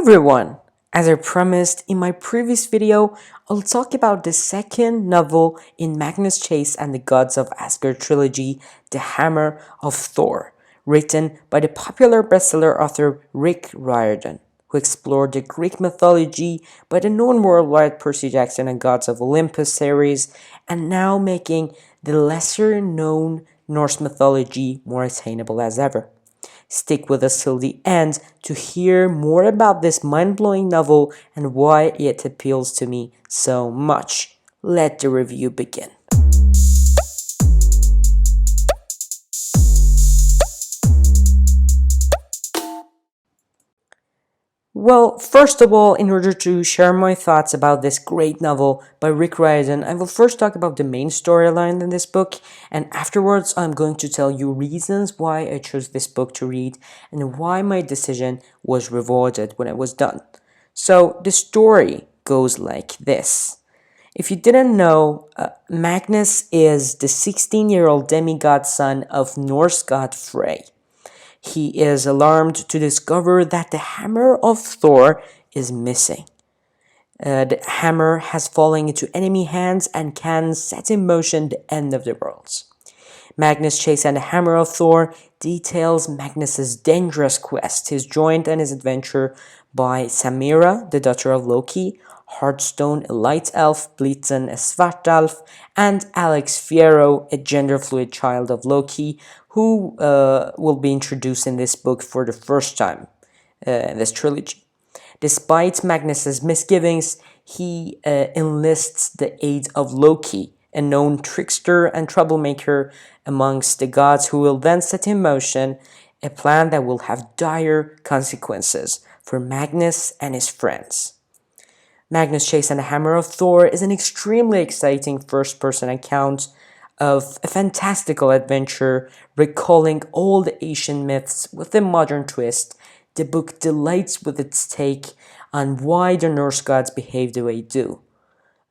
everyone! As I promised in my previous video, I'll talk about the second novel in Magnus Chase and the Gods of Asgard trilogy, The Hammer of Thor, written by the popular bestseller author Rick Riordan, who explored the Greek mythology by the known worldwide Percy Jackson and Gods of Olympus series, and now making the lesser-known Norse mythology more attainable as ever. Stick with us till the end to hear more about this mind-blowing novel and why it appeals to me so much. Let the review begin. Well, first of all, in order to share my thoughts about this great novel by Rick Riordan, I will first talk about the main storyline in this book, and afterwards I'm going to tell you reasons why I chose this book to read and why my decision was rewarded when it was done. So, the story goes like this. If you didn't know, Magnus is the 16-year-old demigod son of Norse god Frey. He is alarmed to discover that the Hammer of Thor is missing. The hammer has fallen into enemy hands and can set in motion the end of the worlds. Magnus Chase and the Hammer of Thor details Magnus's dangerous quest, his joint and his adventure by Samira, the daughter of Loki, Hearthstone, a light elf, Blitzen, a svart elf, and Alex Fierro, a gender-fluid child of Loki, who will be introduced in this book for the first time in this trilogy. Despite Magnus's misgivings, he enlists the aid of Loki, a known trickster and troublemaker amongst the gods, who will then set in motion a plan that will have dire consequences for Magnus and his friends. Magnus Chase and the Hammer of Thor is an extremely exciting first-person account of a fantastical adventure recalling all the ancient myths with a modern twist. The book delights with its take on why the Norse gods behave the way they do.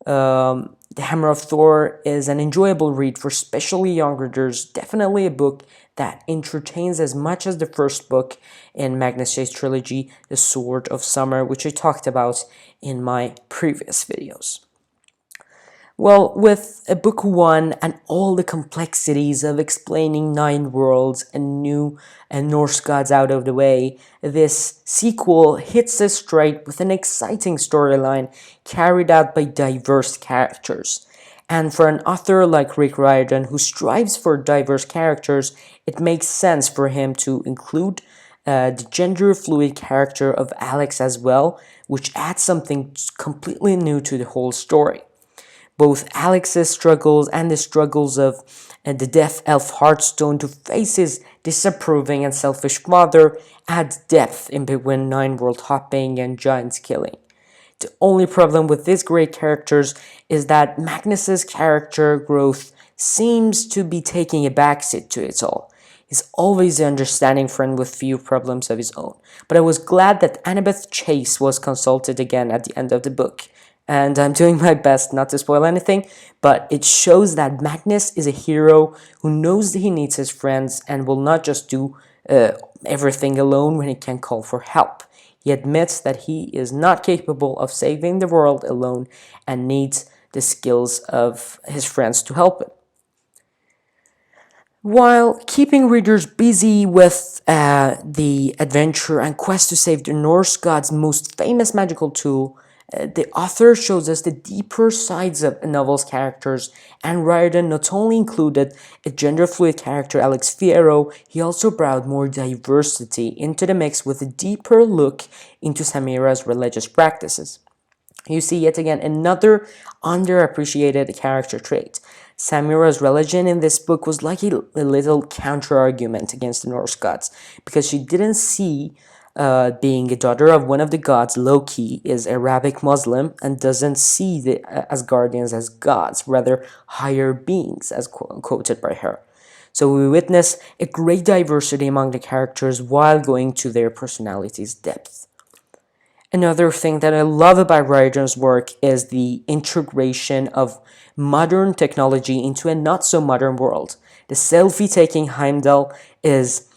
The Hammer of Thor is an enjoyable read for especially young readers, definitely a book that entertains as much as the first book in Magnus Chase trilogy, The Sword of Summer, which I talked about in my previous videos. Well, with book 1 and all the complexities of explaining 9 worlds and new Norse gods out of the way, this sequel hits us straight with an exciting storyline carried out by diverse characters. And for an author like Rick Riordan, who strives for diverse characters, it makes sense for him to include the gender-fluid character of Alex as well, which adds something completely new to the whole story. Both Alex's struggles and the struggles of the deaf elf Hearthstone to face his disapproving and selfish father add depth in between 9 world hopping and giants killing. The only problem with these great characters is that Magnus's character growth seems to be taking a backseat to it all. He's always an understanding friend with few problems of his own, but I was glad that Magnus Chase was consulted again at the end of the book. And I'm doing my best not to spoil anything, but it shows that Magnus is a hero who knows that he needs his friends and will not just do everything alone when he can call for help. He admits that he is not capable of saving the world alone and needs the skills of his friends to help him. While keeping readers busy with the adventure and quest to save the Norse gods' most famous magical tool, the author shows us the deeper sides of a novel's characters, and Riordan not only included a gender-fluid character, Alex Fierro, he also brought more diversity into the mix with a deeper look into Samira's religious practices. You see yet again another underappreciated character trait. Samira's religion in this book was like a little counter-argument against the Norse gods, because she didn't see being a daughter of one of the gods, Loki, is Arabic Muslim and doesn't see the Asgardians as gods, rather higher beings, as quoted by her. So we witness a great diversity among the characters while going to their personalities' depth. Another thing that I love about Riordan's work is the integration of modern technology into a not-so-modern world. The selfie-taking Heimdall is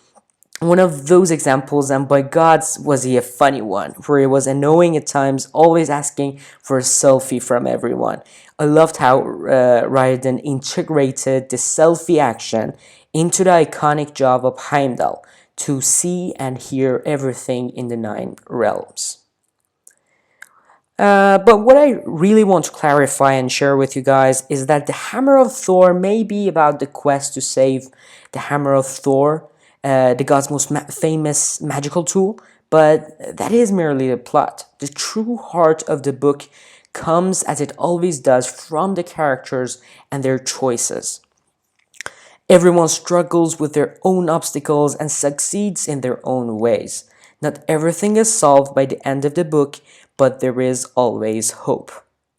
One of those examples, and by gods was he a funny one, where he was annoying at times, always asking for a selfie from everyone. I loved how Riordan integrated the selfie action into the iconic job of Heimdall to see and hear everything in the nine realms. But what I really want to clarify and share with you guys is that the Hammer of Thor may be about the quest to save the Hammer of Thor, the god's most famous magical tool, but that is merely the plot. The true heart of the book comes, as it always does, from the characters and their choices. Everyone struggles with their own obstacles and succeeds in their own ways. Not everything is solved by the end of the book, but there is always hope.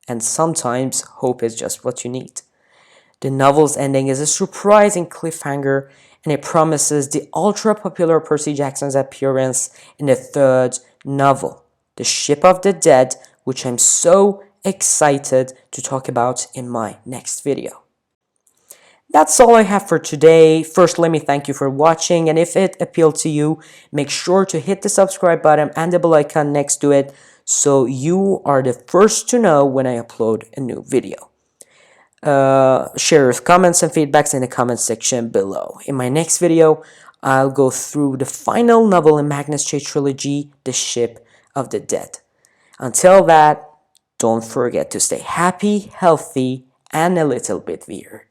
And sometimes hope is just what you need. The novel's ending is a surprising cliffhanger, and it promises the ultra-popular Percy Jackson's appearance in the third novel, The Ship of the Dead, which I'm so excited to talk about in my next video. That's all I have for today. First, let me thank you for watching, and if it appealed to you, make sure to hit the subscribe button and the bell icon next to it so you are the first to know when I upload a new video. Share your comments and feedbacks in the comment section below. In my next video, I'll go through the final novel in Magnus Chase trilogy, The Ship of the Dead. Until that, don't forget to stay happy, healthy, and a little bit weird.